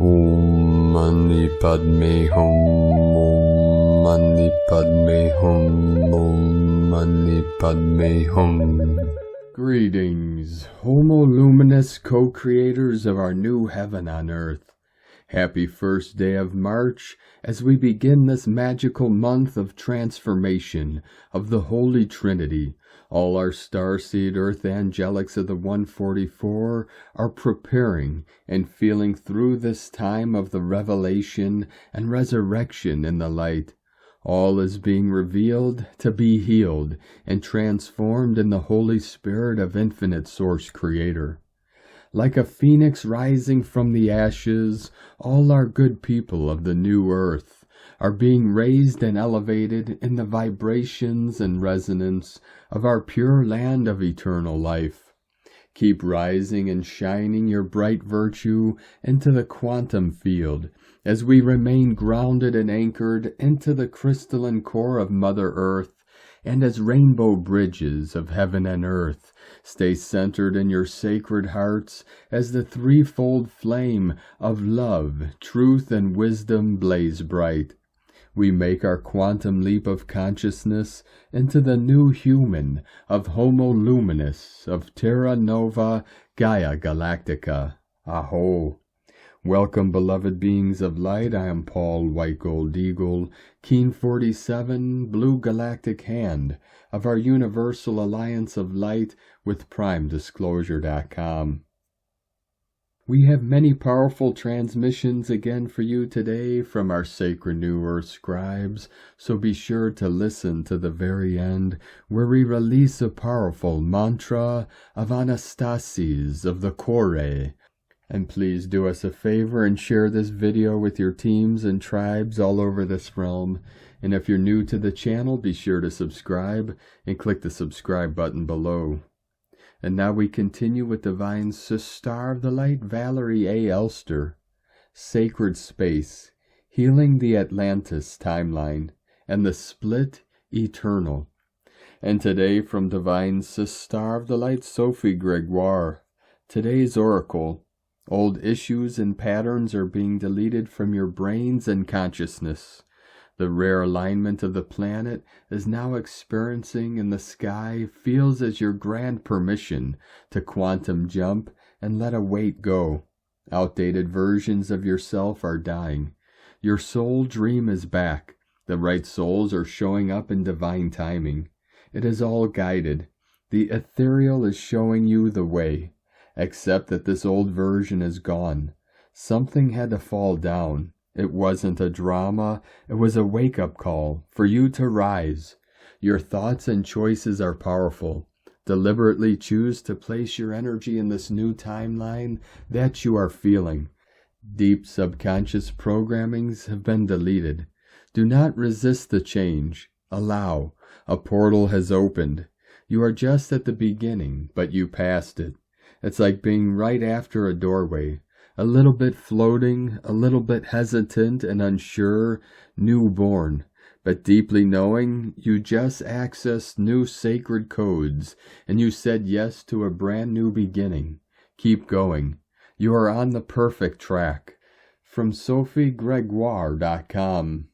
Om Mani Padme Hum, Om Mani Padme Hum, Om Mani Padme Hum. Greetings, Homo Luminous co-creators of our new heaven on earth. Happy first day of March as we begin this magical month of transformation of the Holy Trinity. All our starseed earth angelics of the 144 are preparing and feeling through this time of the revelation and resurrection in the light. All is being revealed to be healed and transformed in the Holy Spirit of Infinite Source Creator. Like a phoenix rising from the ashes, all our good people of the new earth are being raised and elevated in the vibrations and resonance of our pure land of eternal life. Keep rising and shining your bright virtue into the quantum field as we remain grounded and anchored into the crystalline core of Mother Earth, and as rainbow bridges of heaven and earth stay centered in your sacred hearts as the threefold flame of love, truth, and wisdom blaze bright. We make our quantum leap of consciousness into the new human of Homo Luminous of Terra Nova Gaia Galactica. A'ho. Welcome, beloved beings of light. I am Paul White Gold Eagle, Keen 47, Blue Galactic Hand of our Universal Alliance of Light with PrimeDisclosure.com. We have many powerful transmissions again for you today from our sacred New Earth scribes, so be sure to listen to the very end, where we release a powerful mantra of Anastasis of the Prairie. And please do us a favor and share this video with your teams and tribes all over this realm. And if you're new to the channel, be sure to subscribe and click the subscribe button below. And now we continue with Divine Sister of the Light, Valerie A. Elster. Sacred Space, Healing the Atlantis Timeline, and the Split Eternal. And today from Divine Sister of the Light, Sophie Gregoire. Today's Oracle. Old issues and patterns are being deleted from your brains and consciousness. The rare alignment of the planet is now experiencing in the sky feels as your grand permission to quantum jump and let a weight go. Outdated versions of yourself are dying. Your soul dream is back. The right souls are showing up in divine timing. It is all guided. The ethereal is showing you the way. Except that this old version is gone. Something had to fall down. It wasn't a drama, it was a wake-up call for you to rise. Your thoughts and choices are powerful. Deliberately choose to place your energy in this new timeline that you are feeling. Deep subconscious programmings have been deleted. Do not resist the change. Allow. A portal has opened. You are just at the beginning, but you passed it. It's like being right after a doorway, a little bit floating, a little bit hesitant and unsure, newborn, but deeply knowing you just accessed new sacred codes and you said yes to a brand new beginning. Keep going. You are on the perfect track. From SophieGregoire.com.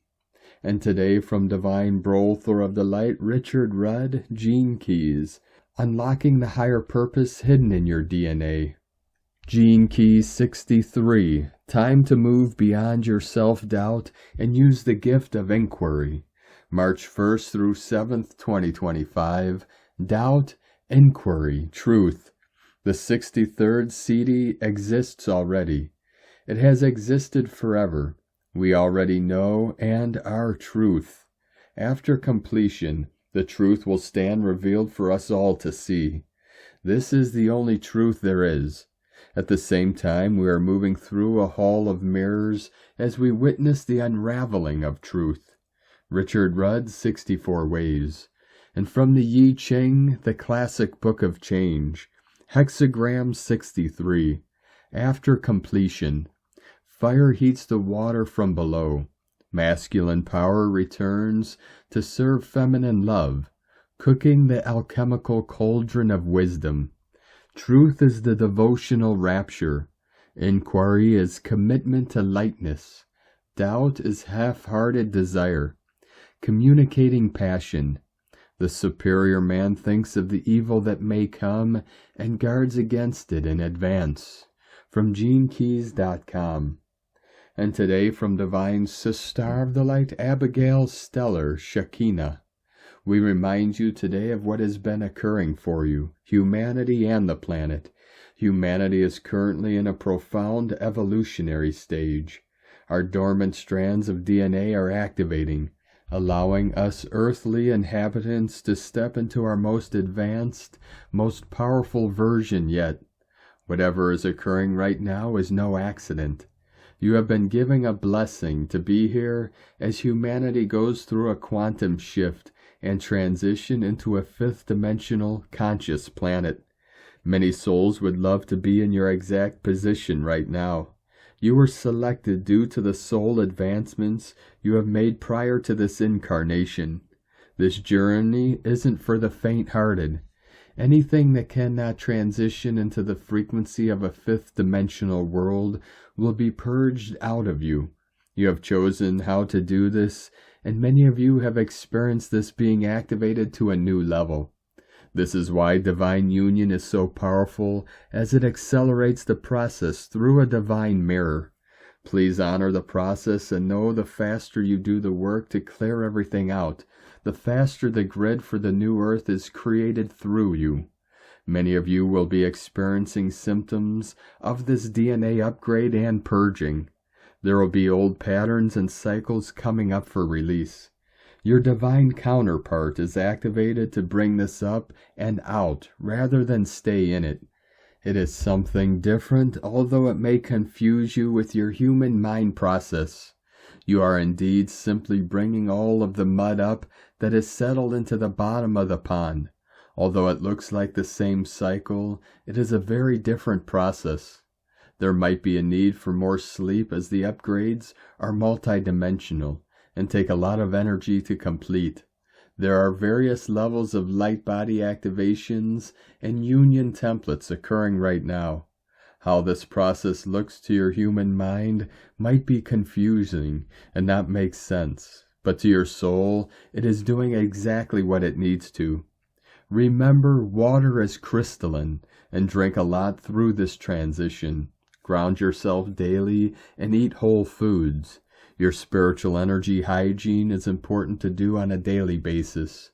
And today from Divine Butler of the Light, Retrograde Gene Keys. Unlocking the higher purpose hidden in your DNA. Gene Key 63. Time to move beyond your self-doubt and use the gift of inquiry. March 1st through 7th, 2025. Doubt, Inquiry, Truth. The 63rd CD exists already. It has existed forever. We already know and are truth. After completion, the truth will stand revealed for us all to see. This is the only truth there is. At the same time, we are moving through a hall of mirrors as we witness the unraveling of truth. Richard Rudd's 64 Ways. And from the Yi Ching, the classic book of change. Hexagram 63. After completion. Fire heats the water from below. Masculine power returns to serve feminine love, cooking the alchemical cauldron of wisdom. Truth is the devotional rapture. Inquiry is commitment to lightness. Doubt is half-hearted desire. Communicating passion. The superior man thinks of the evil that may come and guards against it in advance. From GeneKeys.com. And today from Divine Sister of the Light, Abigail Stellar Shekinah. We remind you today of what has been occurring for you, humanity and the planet. Humanity is currently in a profound evolutionary stage. Our dormant strands of DNA are activating, allowing us earthly inhabitants to step into our most advanced, most powerful version yet. Whatever is occurring right now is no accident. You have been given a blessing to be here as humanity goes through a quantum shift and transition into a fifth-dimensional conscious planet. Many souls would love to be in your exact position right now. You were selected due to the soul advancements you have made prior to this incarnation. This journey isn't for the faint-hearted. Anything that cannot transition into the frequency of a fifth-dimensional world will be purged out of you. You have chosen how to do this, and many of you have experienced this being activated to a new level. This is why divine union is so powerful, as it accelerates the process through a divine mirror. Please honor the process and know the faster you do the work to clear everything out, the faster the grid for the new earth is created through you. Many of you will be experiencing symptoms of this DNA upgrade and purging. There will be old patterns and cycles coming up for release. Your divine counterpart is activated to bring this up and out rather than stay in it. It is something different, although it may confuse you with your human mind process. You are indeed simply bringing all of the mud up that is settled into the bottom of the pond. Although it looks like the same cycle, it is a very different process. There might be a need for more sleep as the upgrades are multidimensional and take a lot of energy to complete. There are various levels of light body activations and union templates occurring right now. How this process looks to your human mind might be confusing and not make sense, but to your soul, it is doing exactly what it needs to. Remember, water is crystalline, and drink a lot through this transition. Ground yourself daily and eat whole foods. Your spiritual energy hygiene is important to do on a daily basis.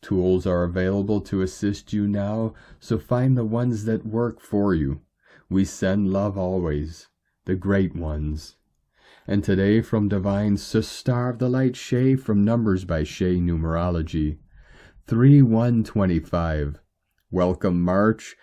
Tools are available to assist you now, so find the ones that work for you. We send love always, the great ones. And today from Divine Sister of the Light Shay from Numbers by Shay Numerology. 3/125. Welcome March,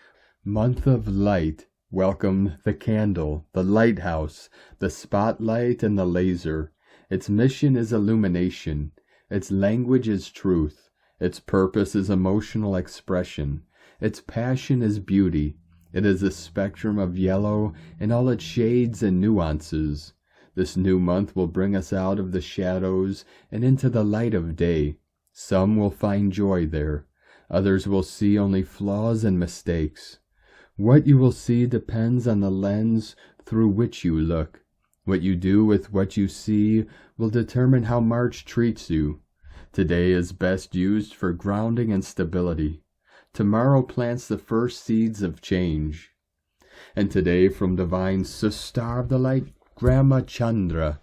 month of light. Welcome the candle, the lighthouse, the spotlight, and the laser. Its mission is illumination. Its language is truth. Its purpose is emotional expression. Its passion is beauty. It is a spectrum of yellow in all its shades and nuances. This new month will bring us out of the shadows and into the light of day. Some will find joy there. Others will see only flaws and mistakes. What you will see depends on the lens through which you look. What you do with what you see will determine how March treats you. Today is best used for grounding and stability. Tomorrow plants the first seeds of change. And today from Divine Sister of the Light, Grandma Chandra.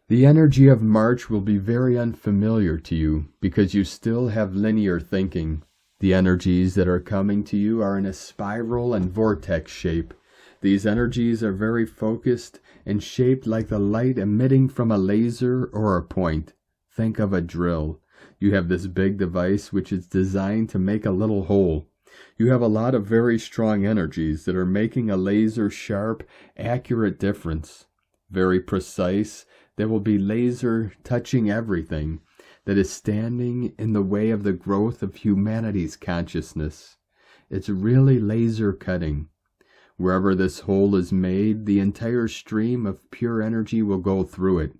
The energy of March will be very unfamiliar to you because you still have linear thinking. The energies that are coming to you are in a spiral and vortex shape. These energies are very focused and shaped like the light emitting from a laser or a point. Think of a drill. You have this big device which is designed to make a little hole. You have a lot of very strong energies that are making a laser sharp, accurate difference. Very precise. There will be laser touching everything that is standing in the way of the growth of humanity's consciousness. It's really laser cutting. Wherever this hole is made, the entire stream of pure energy will go through it.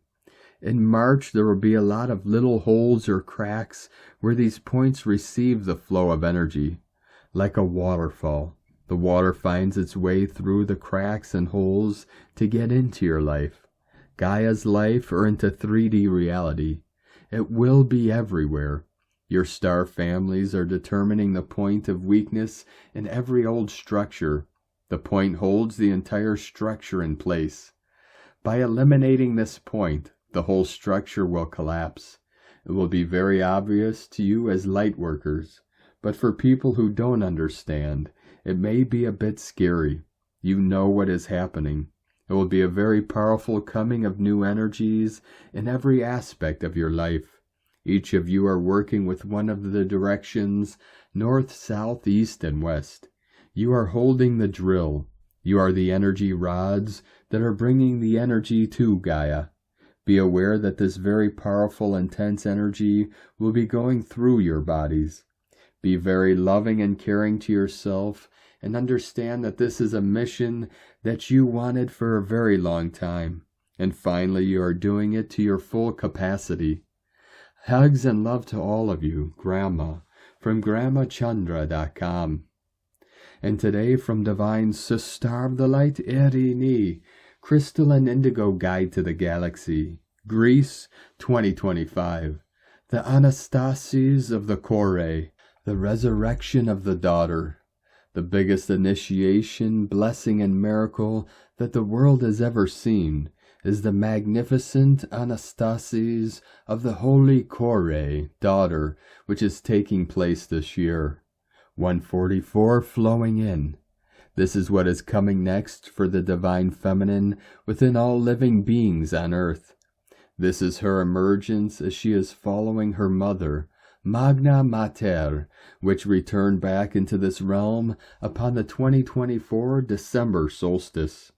In March, there will be a lot of little holes or cracks where these points receive the flow of energy, like a waterfall. The water finds its way through the cracks and holes to get into your life, Gaia's life, or into 3D reality. It will be everywhere. Your star families are determining the point of weakness in every old structure. The point holds the entire structure in place. By eliminating this point, the whole structure will collapse. It will be very obvious to you as light workers, but for people who don't understand, it may be a bit scary. You know what is happening. It will be a very powerful coming of new energies in every aspect of your life. Each of you are working with one of the directions, north, south, east, and west. You are holding the drill. You are the energy rods that are bringing the energy to Gaia. Be aware that this very powerful, intense energy will be going through your bodies. Be very loving and caring to yourself, and understand that this is a mission that you wanted for a very long time, and finally you are doing it to your full capacity. Hugs and love to all of you, Grandma, from GrandmaChandra.com. And today from Divine Sister of the Light, Erini, Crystal and Indigo Guide to the Galaxy, Greece, 2025. The Anastasis of the Kore, the Resurrection of the Daughter. The biggest initiation, blessing, and miracle that the world has ever seen is the magnificent Anastasis of the Holy Kore, Daughter, which is taking place this year. 144 flowing in. This is what is coming next for the Divine Feminine within all living beings on earth. This is her emergence as she is following her mother, Magna Mater, which returned back into this realm upon the 2024 December solstice.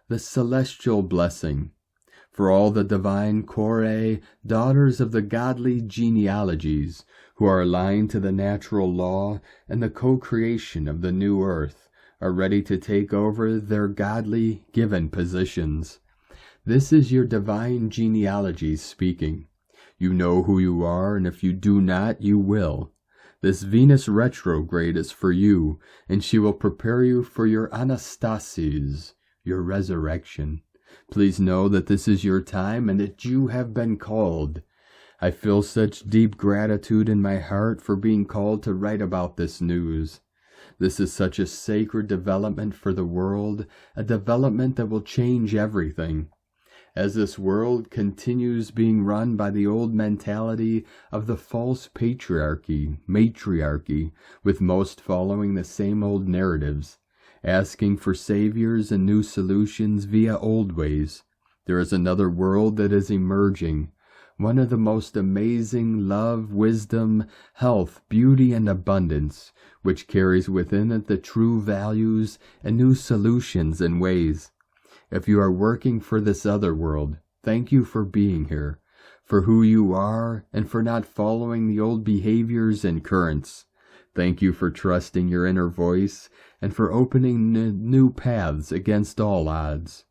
The celestial blessing. For all the divine Kore, daughters of the godly genealogies, who are aligned to the natural law and the co-creation of the new earth, are ready to take over their godly given positions. This is your divine genealogies speaking. You know who you are, and if you do not, you will. This Venus retrograde is for you, and she will prepare you for your Anastasis, your resurrection. Please know that this is your time and that you have been called. I feel such deep gratitude in my heart for being called to write about this news. This is such a sacred development for the world, a development that will change everything. As this world continues being run by the old mentality of the false patriarchy, matriarchy, with most following the same old narratives, asking for saviors and new solutions via old ways, there is another world that is emerging, one of the most amazing love, wisdom, health, beauty, and abundance, which carries within it the true values and new solutions and ways. If you are working for this other world, thank you for being here, for who you are, and for not following the old behaviors and currents. Thank you for trusting your inner voice, and for opening new paths against all odds.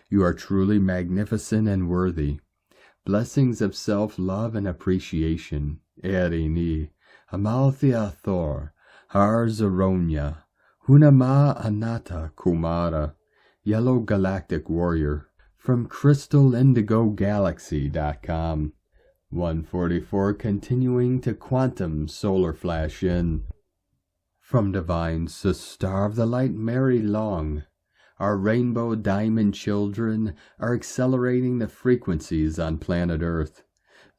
You are truly magnificent and worthy. Blessings of self-love and appreciation. Erini, Amalthea Thor, Har Zaronya, Hunama Anata Kumara. Yellow Galactic Warrior, from CrystalIndigoGalaxy.com. 144 continuing to Quantum Solar Flash in. From Divine Sister of the Light, Mary Long. Our rainbow diamond children are accelerating the frequencies on planet Earth.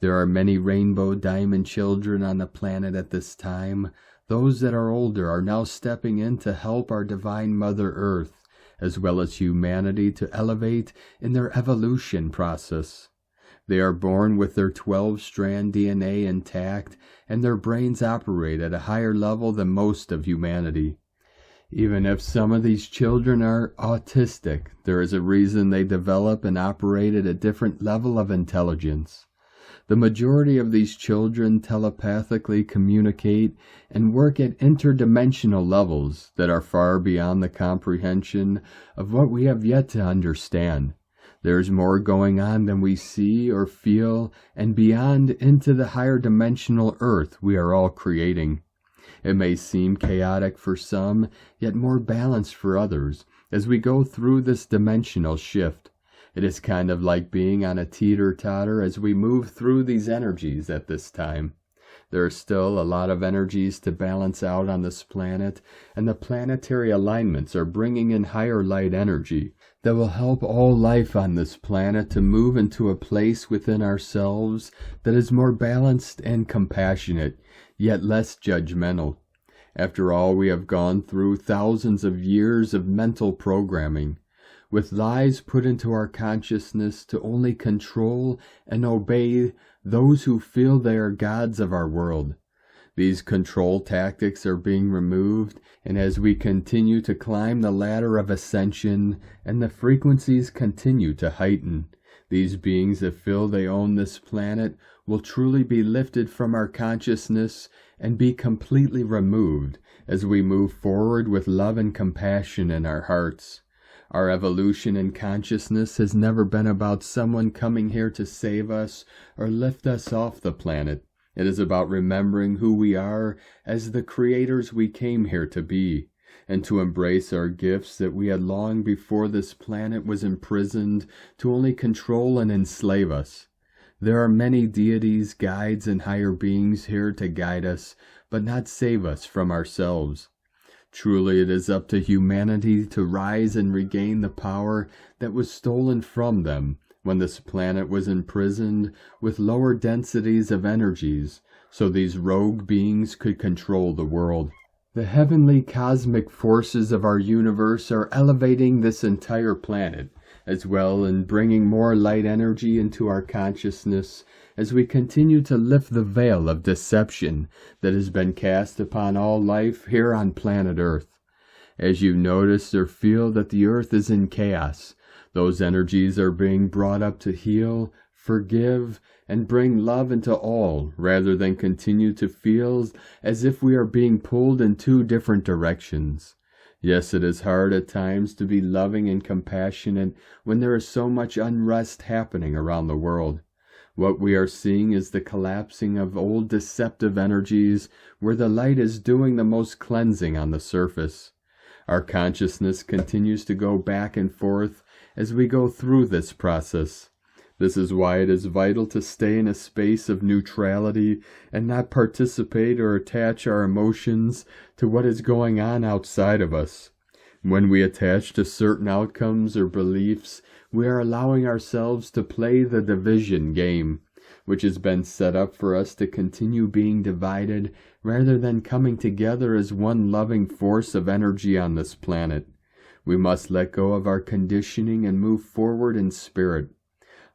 There are many rainbow diamond children on the planet at this time. Those that are older are now stepping in to help our Divine Mother Earth, as well as humanity, to elevate in their evolution process. They are born with their 12-strand DNA intact, and their brains operate at a higher level than most of humanity. Even if some of these children are autistic, there is a reason they develop and operate at a different level of intelligence. The majority of these children telepathically communicate and work at interdimensional levels that are far beyond the comprehension of what we have yet to understand. There is more going on than we see or feel, and beyond into the higher dimensional earth we are all creating. It may seem chaotic for some, yet more balanced for others, as we go through this dimensional shift. It is kind of like being on a teeter-totter as we move through these energies at this time. There are still a lot of energies to balance out on this planet, and the planetary alignments are bringing in higher light energy that will help all life on this planet to move into a place within ourselves that is more balanced and compassionate, yet less judgmental. After all, we have gone through thousands of years of mental programming, with lies put into our consciousness to only control and obey those who feel they are gods of our world. These control tactics are being removed, and as we continue to climb the ladder of ascension and the frequencies continue to heighten, these beings that feel they own this planet will truly be lifted from our consciousness and be completely removed as we move forward with love and compassion in our hearts. Our evolution in consciousness has never been about someone coming here to save us or lift us off the planet. It is about remembering who we are as the creators we came here to be, and to embrace our gifts that we had long before this planet was imprisoned to only control and enslave us. There are many deities, guides, and higher beings here to guide us, but not save us from ourselves. Truly, it is up to humanity to rise and regain the power that was stolen from them when this planet was imprisoned with lower densities of energies, so these rogue beings could control the world. The heavenly cosmic forces of our universe are elevating this entire planet, as well and bringing more light energy into our consciousness as we continue to lift the veil of deception that has been cast upon all life here on planet Earth. As you notice or feel that the Earth is in chaos, those energies are being brought up to heal, forgive, and bring love into all, rather than continue to feel as if we are being pulled in two different directions. Yes, it is hard at times to be loving and compassionate when there is so much unrest happening around the world. What we are seeing is the collapsing of old deceptive energies where the light is doing the most cleansing on the surface. Our consciousness continues to go back and forth as we go through this process. This is why it is vital to stay in a space of neutrality and not participate or attach our emotions to what is going on outside of us. When we attach to certain outcomes or beliefs, we are allowing ourselves to play the division game, which has been set up for us to continue being divided rather than coming together as one loving force of energy on this planet. We must let go of our conditioning and move forward in spirit.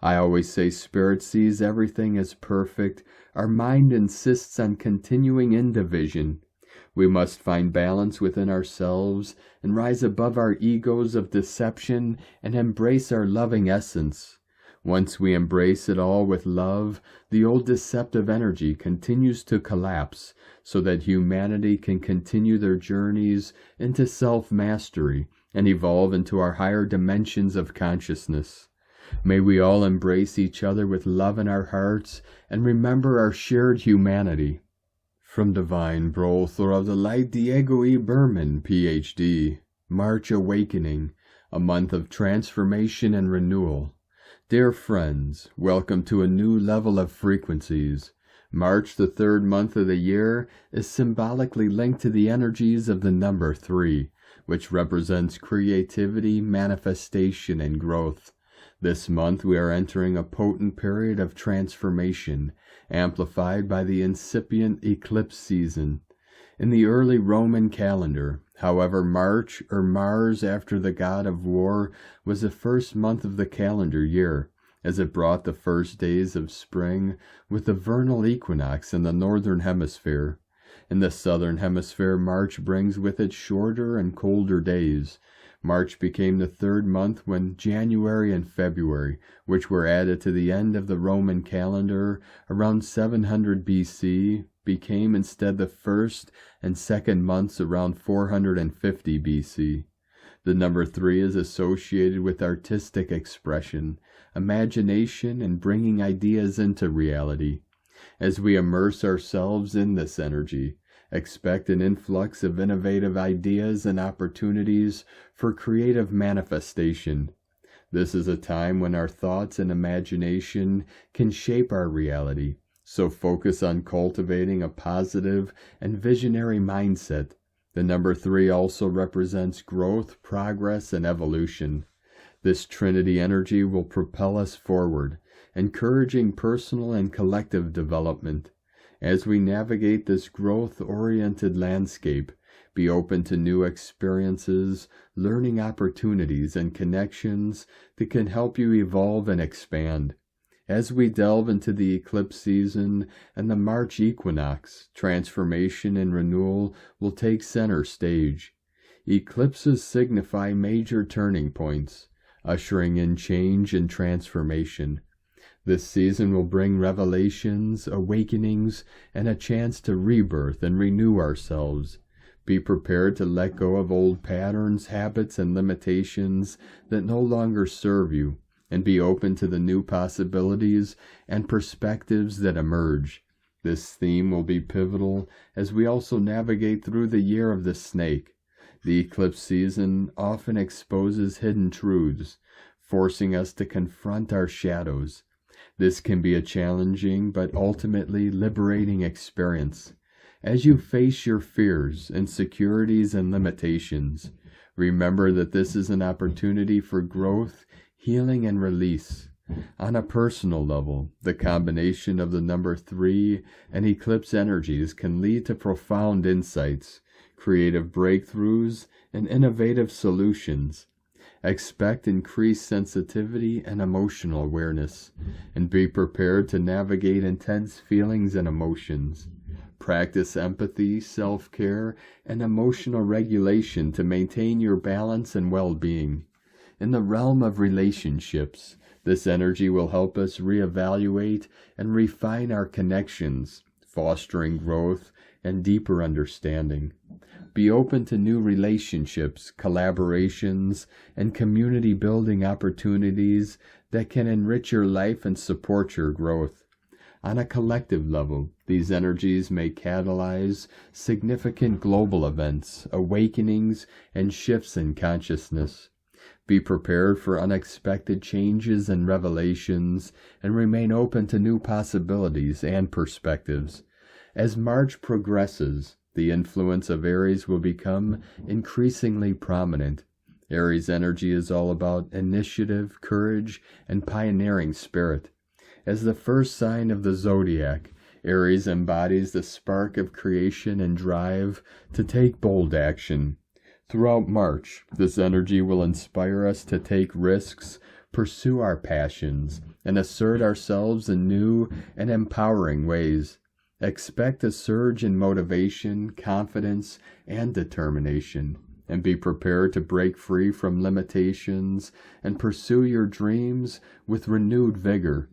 I always say spirit sees everything as perfect. Our mind insists on continuing in division. We must find balance within ourselves and rise above our egos of deception and embrace our loving essence. Once we embrace it all with love, the old deceptive energy continues to collapse so that humanity can continue their journeys into self-mastery and evolve into our higher dimensions of consciousness. May we all embrace each other with love in our hearts and remember our shared humanity. From Divine Brother of the Elade DATtoNne, Ph.D., March Awakening, a month of transformation and renewal. Dear friends, welcome to a new level of frequencies. March, the third month of the year, is symbolically linked to the energies of the number 3, which represents creativity, manifestation, and growth. This month we are entering a potent period of transformation, amplified by the incipient eclipse season. In the early Roman calendar, however, March, or Mars after the god of war, was the first month of the calendar year, as it brought the first days of spring with the vernal equinox in the northern hemisphere. In the southern hemisphere, March brings with it shorter and colder days. March became the third month when January and February, which were added to the end of the Roman calendar around 700 BC, became instead the first and second months around 450 BC. The number 3 is associated with artistic expression, imagination, and bringing ideas into reality. As we immerse ourselves in this energy, Expect an influx of innovative ideas and opportunities for creative manifestation. This is a time when our thoughts and imagination can shape our reality, so focus on cultivating a positive and visionary mindset. The number 3 also represents growth, progress, and evolution. This Trinity energy will propel us forward, encouraging personal and collective development. As we navigate this growth-oriented landscape, be open to new experiences, learning opportunities, and connections that can help you evolve and expand. As we delve into the eclipse season and the March equinox, transformation and renewal will take center stage. Eclipses signify major turning points, ushering in change and transformation. This season will bring revelations, awakenings, and a chance to rebirth and renew ourselves. Be prepared to let go of old patterns, habits, and limitations that no longer serve you, and be open to the new possibilities and perspectives that emerge. This theme will be pivotal as we also navigate through the year of the snake. The eclipse season often exposes hidden truths, forcing us to confront our shadows. This can be a challenging but ultimately liberating experience. As you face your fears, insecurities, and limitations, remember that this is an opportunity for growth, healing, and release. On a personal level, the combination of the number 3 and eclipse energies can lead to profound insights, creative breakthroughs, and innovative solutions. Expect increased sensitivity and emotional awareness, and be prepared to navigate intense feelings and emotions. Practice empathy, self-care, and emotional regulation to maintain your balance and well-being. In the realm of relationships, this energy will help us reevaluate and refine our connections, fostering growth and deeper understanding. Be open to new relationships, collaborations, and community-building opportunities that can enrich your life and support your growth. On a collective level, these energies may catalyze significant global events, awakenings, and shifts in consciousness. Be prepared for unexpected changes and revelations, and remain open to new possibilities and perspectives. As March progresses, the influence of Aries will become increasingly prominent. Aries energy is all about initiative, courage, and pioneering spirit. As the first sign of the zodiac, Aries embodies the spark of creation and drive to take bold action. Throughout March, this energy will inspire us to take risks, pursue our passions, and assert ourselves in new and empowering ways. Expect a surge in motivation, confidence, and determination, and be prepared to break free from limitations and pursue your dreams with renewed vigor.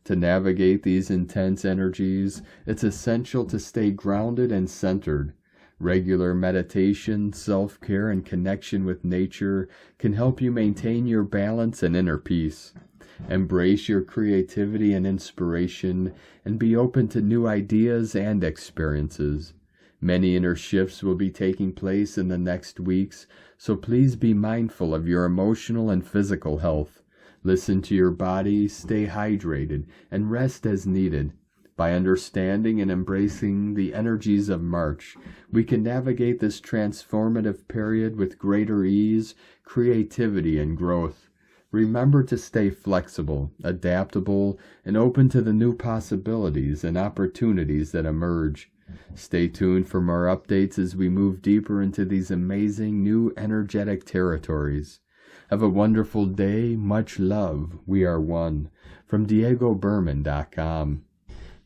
To navigate these intense energies, it's essential to stay grounded and centered. Regular meditation, self-care, and connection with nature can help you maintain your balance and inner peace. Embrace your creativity and inspiration, and be open to new ideas and experiences. Many inner shifts will be taking place in the next weeks, so please be mindful of your emotional and physical health. Listen to your body, stay hydrated, and rest as needed. By understanding and embracing the energies of March, we can navigate this transformative period with greater ease, creativity, and growth. Remember to stay flexible, adaptable, and open to the new possibilities and opportunities that emerge. Stay tuned for more updates as we move deeper into these amazing new energetic territories. Have a wonderful day. Much love. We are one. From DiegoBerman.com.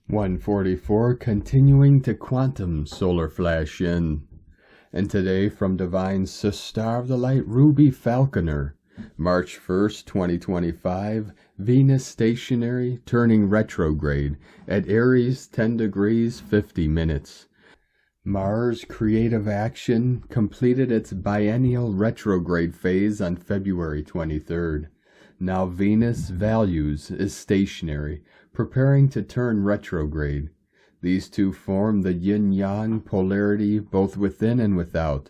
144, continuing to quantum solar flash in. And today from Divine Sister of the Light, Ruby Falconer. March 1st, 2025, Venus stationary, turning retrograde at Aries 10 degrees 50 minutes. Mars creative action completed its biennial retrograde phase on February 23rd. Now Venus values is stationary, preparing to turn retrograde. These two form the yin-yang polarity both within and without.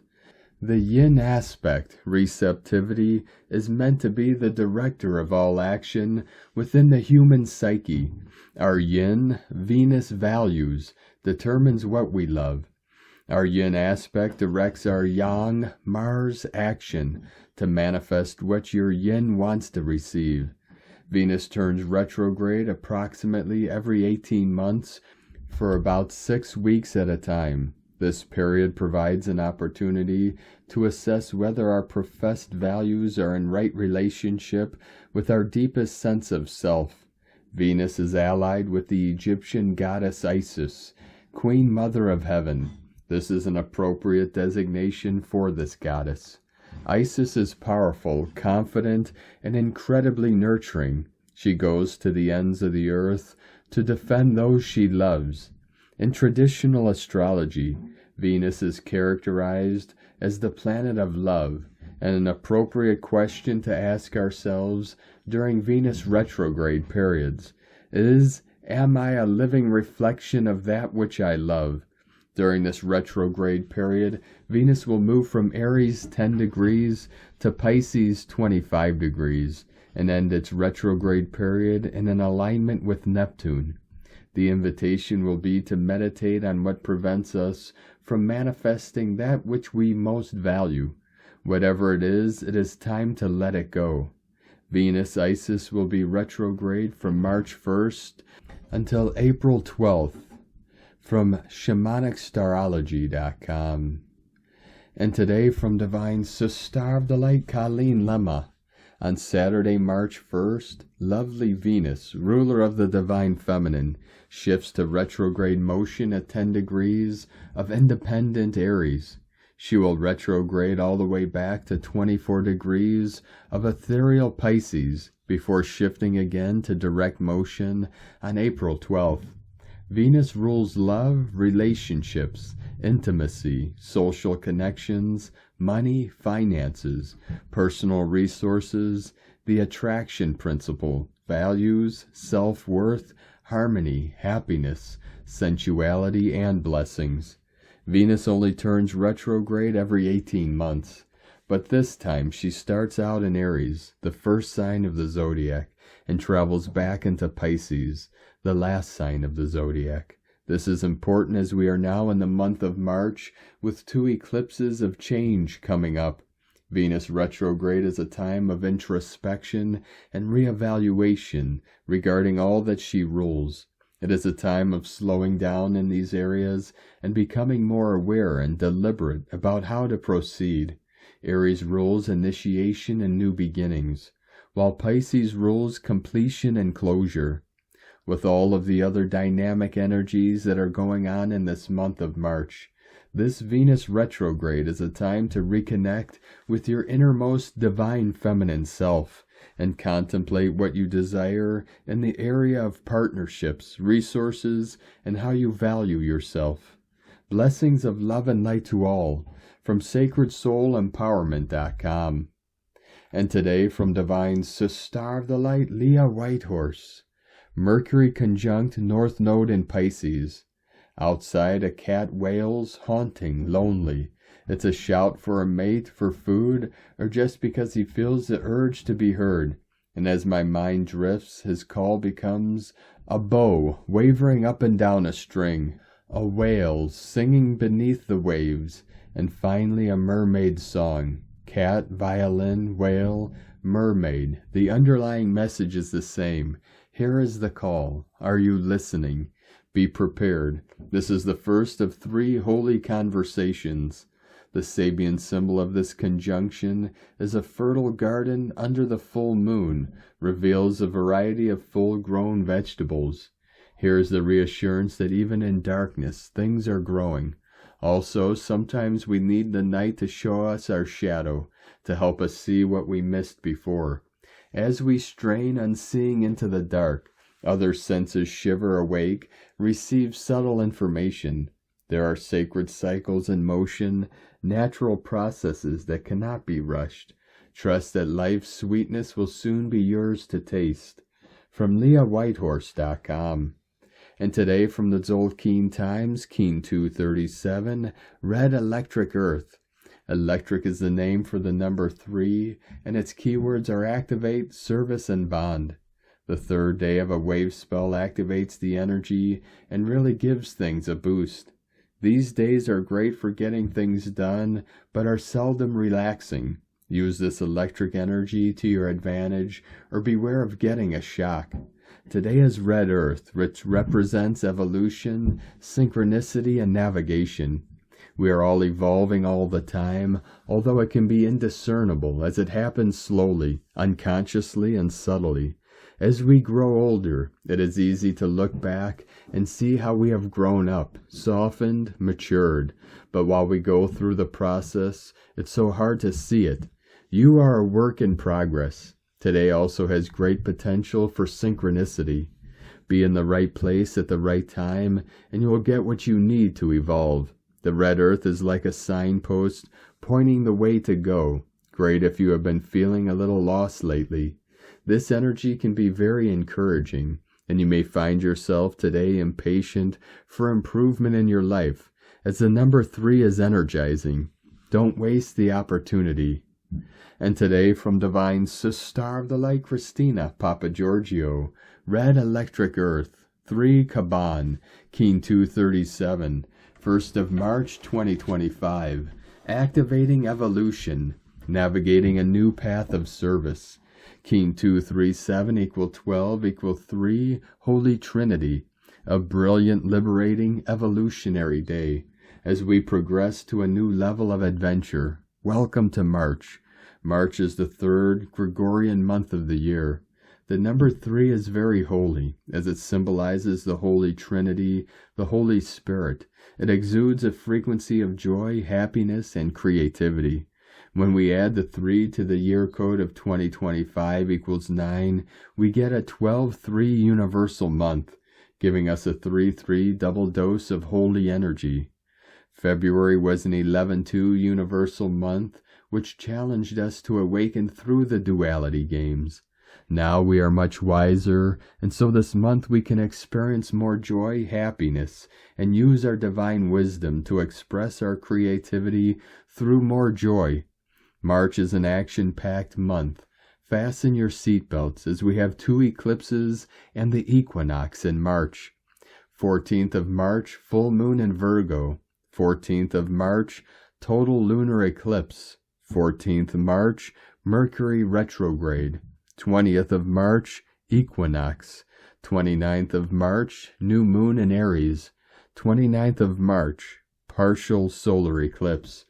The yin aspect, receptivity, is meant to be the director of all action within the human psyche. Our yin, Venus values, determines what we love. Our yin aspect directs our yang, Mars action, to manifest what your yin wants to receive. Venus turns retrograde approximately every 18 months for about 6 weeks at a time. This period provides an opportunity to assess whether our professed values are in right relationship with our deepest sense of self. Venus is allied with the Egyptian goddess Isis, Queen Mother of Heaven. This is an appropriate designation for this goddess. Isis is powerful, confident, and incredibly nurturing. She goes to the ends of the earth to defend those she loves. In traditional astrology, Venus is characterized as the planet of love, and an appropriate question to ask ourselves during Venus retrograde periods is, am I a living reflection of that which I love? During this retrograde period, Venus will move from Aries 10 degrees to Pisces 25 degrees, and end its retrograde period in an alignment with Neptune. The invitation will be to meditate on what prevents us from manifesting that which we most value. Whatever it is time to let it go. Venus Isis will be retrograde from March 1st until April 12th. From ShamanicStarology.com. And today from Divine Sister of the Light Colleen Lemma. On Saturday, March 1st, lovely Venus, ruler of the Divine Feminine, shifts to retrograde motion at 10 degrees of independent Aries. She will retrograde all the way back to 24 degrees of ethereal Pisces before shifting again to direct motion on April 12th. Venus rules love, relationships, intimacy, social connections, money, finances, personal resources, the attraction principle, values, self-worth, harmony, happiness, sensuality, and blessings. Venus only turns retrograde every 18 months, but this time she starts out in Aries, the first sign of the zodiac, and travels back into Pisces, the last sign of the zodiac. This is important as we are now in the month of March with 2 eclipses of change coming up. Venus retrograde is a time of introspection and reevaluation regarding all that she rules. It is a time of slowing down in these areas and becoming more aware and deliberate about how to proceed. Aries rules initiation and new beginnings, while Pisces rules completion and closure. With all of the other dynamic energies that are going on in this month of March, this Venus retrograde is a time to reconnect with your innermost divine feminine self and contemplate what you desire in the area of partnerships, resources, and how you value yourself. Blessings of love and light to all from SacredSoulEmpowerment.com. And today from Divine Sister of the Light, Leah Whitehorse. Mercury conjunct North Node in Pisces. Outside, a cat wails, haunting, lonely. It's a shout for a mate, for food, or just because he feels the urge to be heard. And as my mind drifts, his call becomes a bow wavering up and down a string, a wail singing beneath the waves, and finally a mermaid song. Cat, violin, whale, mermaid. The underlying message is the same. Here is the call. Are you listening? Be prepared. This is the first of 3 holy conversations. The Sabian symbol of this conjunction is a fertile garden under the full moon, reveals a variety of full-grown vegetables. Here is the reassurance that even in darkness, things are growing. Also, sometimes we need the night to show us our shadow, to help us see what we missed before. As we strain on seeing into the dark, other senses shiver awake, receive subtle information. There are sacred cycles in motion, natural processes that cannot be rushed. Trust that life's sweetness will soon be yours to taste. From LeahWhitehorse.com. And today from the Zolkeen Times, Keen 237, Red Electric Earth. Electric is the name for the number 3, and its keywords are activate, service, and bond. The third day of a wave spell activates the energy and really gives things a boost. These days are great for getting things done, but are seldom relaxing. Use this electric energy to your advantage, or beware of getting a shock. Today is Red Earth, which represents evolution, synchronicity, and navigation. We are all evolving all the time, although it can be indiscernible as it happens slowly, unconsciously, and subtly. As we grow older, it is easy to look back and see how we have grown up, softened, matured. But while we go through the process, it's so hard to see it. You are a work in progress. Today also has great potential for synchronicity. Be in the right place at the right time, and you will get what you need to evolve. The red earth is like a signpost pointing the way to go. Great if you have been feeling a little lost lately. This energy can be very encouraging, and you may find yourself today impatient for improvement in your life, as the number 3 is energizing. Don't waste the opportunity. And today from Divine Star of the Light Christina, Papa Giorgio, Red Electric Earth, 3 Kaban, Keen 237, 1st of March 2025, activating evolution, navigating a new path of service. Keen 237 equal 12 equal 3, Holy Trinity, a brilliant, liberating, evolutionary day as we progress to a new level of adventure. Welcome to March. March is the 3rd Gregorian month of the year. The number 3 is very holy, as it symbolizes the Holy Trinity, the Holy Spirit. It exudes a frequency of joy, happiness, and creativity. When we add the 3 to the year code of 2025 equals 9, we get a 12-3 universal month, giving us a 3-3 double dose of holy energy. February was an 11-2 universal month, which challenged us to awaken through the duality games. Now we are much wiser, and so this month we can experience more joy, happiness, and use our divine wisdom to express our creativity through more joy. March is an action-packed month. Fasten your seatbelts as we have 2 eclipses and the equinox in March. 14th of March, full moon in Virgo. 14th of March, total lunar eclipse. 14th March, Mercury retrograde. 20th of March, equinox. 29th of March, new moon in Aries. 29th of March, partial solar eclipse.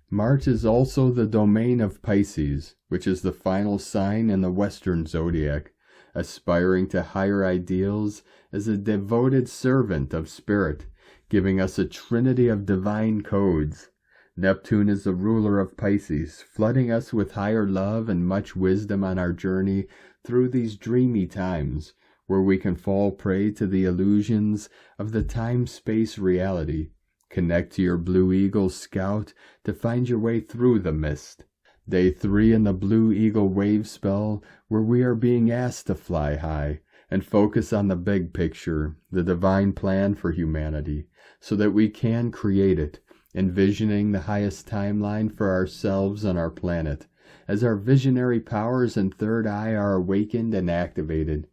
March is also the domain of Pisces, which is the final sign in the Western zodiac, aspiring to higher ideals as a devoted servant of spirit, giving us a trinity of divine codes. Neptune is the ruler of Pisces, flooding us with higher love and much wisdom on our journey through these dreamy times, where we can fall prey to the illusions of the time-space reality. Connect to your Blue Eagle Scout to find your way through the mist. Day 3 in the Blue Eagle wave spell, where we are being asked to fly high and focus on the big picture, the divine plan for humanity, so that we can create it, envisioning the highest timeline for ourselves and our planet. As our visionary powers and third eye are awakened and activated,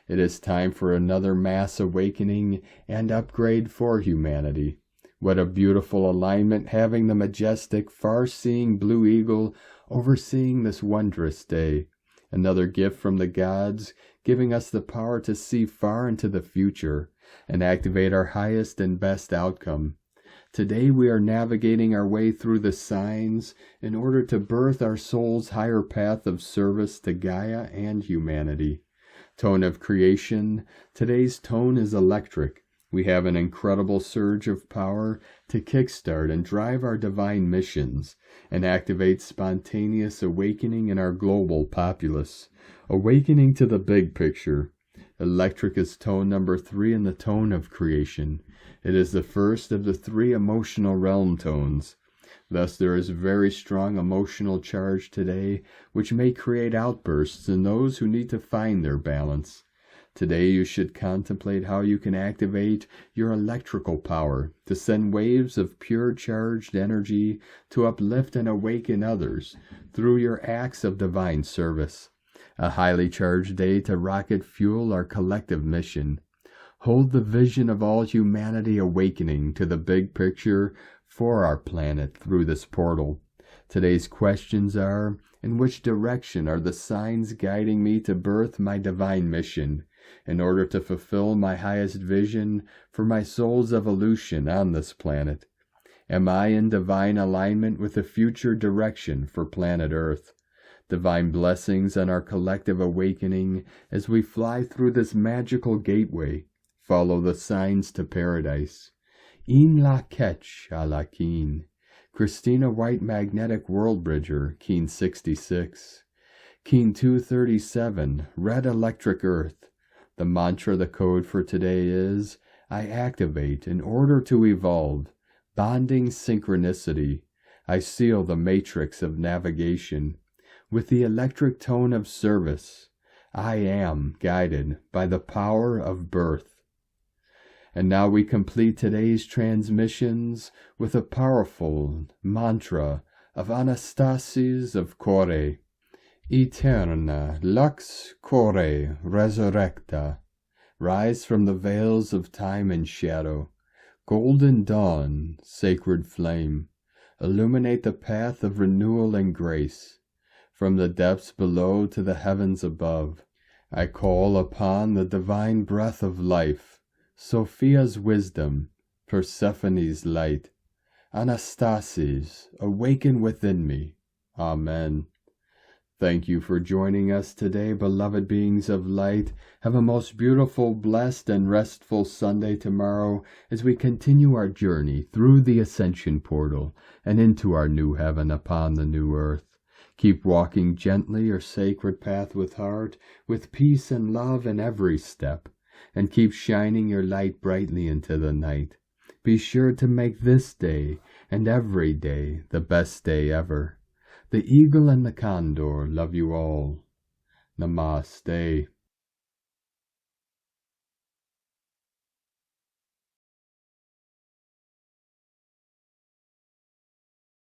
it is time for another mass awakening and upgrade for humanity. What a beautiful alignment, having the majestic, far-seeing Blue Eagle overseeing this wondrous day. Another gift from the gods, giving us the power to see far into the future and activate our highest and best outcome. Today we are navigating our way through the signs in order to birth our soul's higher path of service to Gaia and humanity. Tone of creation. Today's tone is electric. We have an incredible surge of power to kickstart and drive our divine missions and activate spontaneous awakening in our global populace. Awakening to the big picture. Electric is tone number 3 in the tone of creation. It is the first of the 3 emotional realm tones. Thus there is very strong emotional charge today, which may create outbursts in those who need to find their balance. Today you should contemplate how you can activate your electrical power to send waves of pure charged energy to uplift and awaken others through your acts of divine service. A highly charged day to rocket fuel our collective mission. Hold the vision of all humanity awakening to the big picture for our planet through this portal. Today's questions are, in which direction are the signs guiding me to birth my divine mission, in order to fulfill my highest vision for my soul's evolution on this planet? Am I in divine alignment with the future direction for planet Earth? Divine blessings on our collective awakening as we fly through this magical gateway. Follow the signs to paradise. In la ketch a la keen. Christina White Magnetic World Bridger, Keen 66. Keen 237, Red Electric Earth. The mantra, the code for today is, I activate in order to evolve. Bonding synchronicity. I seal the matrix of navigation. With the electric tone of service, I am guided by the power of birth. And now we complete today's transmissions with a powerful mantra of Anastasis of Core. Eterna lux core resurrecta. Rise from the veils of time and shadow. Golden dawn, sacred flame. Illuminate the path of renewal and grace. From the depths below to the heavens above, I call upon the divine breath of life, Sophia's wisdom, Persephone's light. Anastasis, awaken within me. Amen. Thank you for joining us today, beloved beings of light. Have a most beautiful, blessed, and restful Sunday tomorrow as we continue our journey through the Ascension Portal and into our new heaven upon the new earth. Keep walking gently your sacred path with heart, with peace and love in every step, and keep shining your light brightly into the night. Be sure to make this day and every day the best day ever. The eagle and the condor love you all. Namaste.